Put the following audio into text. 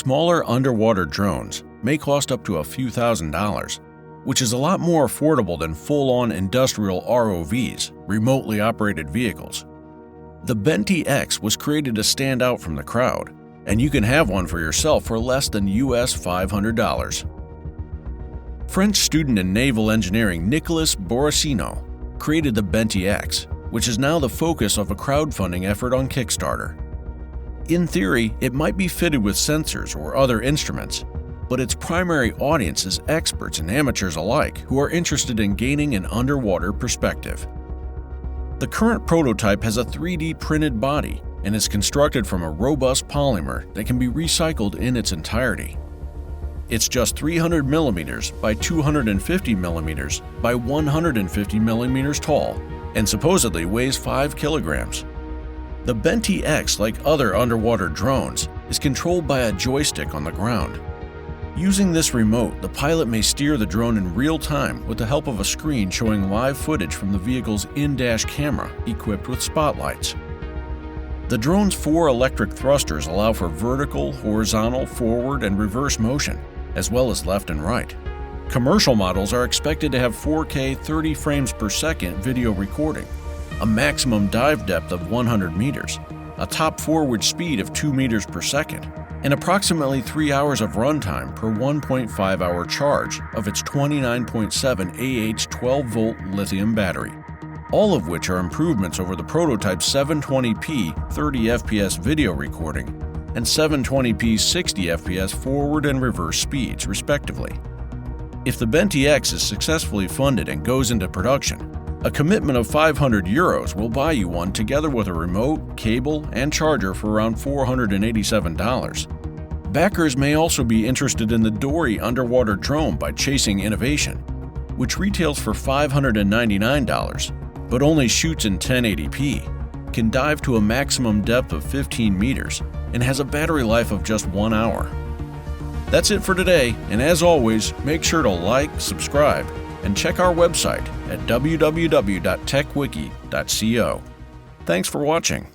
Smaller underwater drones may cost up to a few $1,000s, which is a lot more affordable than full-on industrial ROVs, remotely operated vehicles. The Bendy X was created to stand out from the crowd, and you can have one for yourself for less than US $500. French student in naval engineering Nicolas Boraccino created the Bendy X, which is now the focus of a crowdfunding effort on Kickstarter. In theory, it might be fitted with sensors or other instruments, but its primary audience is experts and amateurs alike who are interested in gaining an underwater perspective. The current prototype has a 3D printed body and is constructed from a robust polymer that can be recycled in its entirety. It's just 300 mm by 250 mm by 150 mm tall and supposedly weighs 5 kilograms. The Bendy X, like other underwater drones, is controlled by a joystick on the ground. Using this remote, the pilot may steer the drone in real time with the help of a screen showing live footage from the vehicle's in-dash camera equipped with spotlights. The drone's 4 electric thrusters allow for vertical, horizontal, forward, and reverse motion, as well as left and right. Commercial models are expected to have 4K 30 frames per second video recording, a maximum dive depth of 100 meters, a top forward speed of 2 meters per second, and approximately 3 hours of runtime per 1.5-hour charge of its 29.7 Ah 12-volt lithium battery, all of which are improvements over the prototype's 720p 30 fps video recording and 720p 60 fps forward and reverse speeds, respectively. If the Bendy X is successfully funded and goes into production, a commitment of €500 will buy you one together with a remote, cable, and charger for around $487. Backers may also be interested in the Dory underwater drone by Chasing Innovation, which retails for $599, but only shoots in 1080p, can dive to a maximum depth of 15 meters, and has a battery life of just 1 hour. That's it for today, and as always, make sure to like, subscribe, and check our website at www.techwiki.co. Thanks for watching.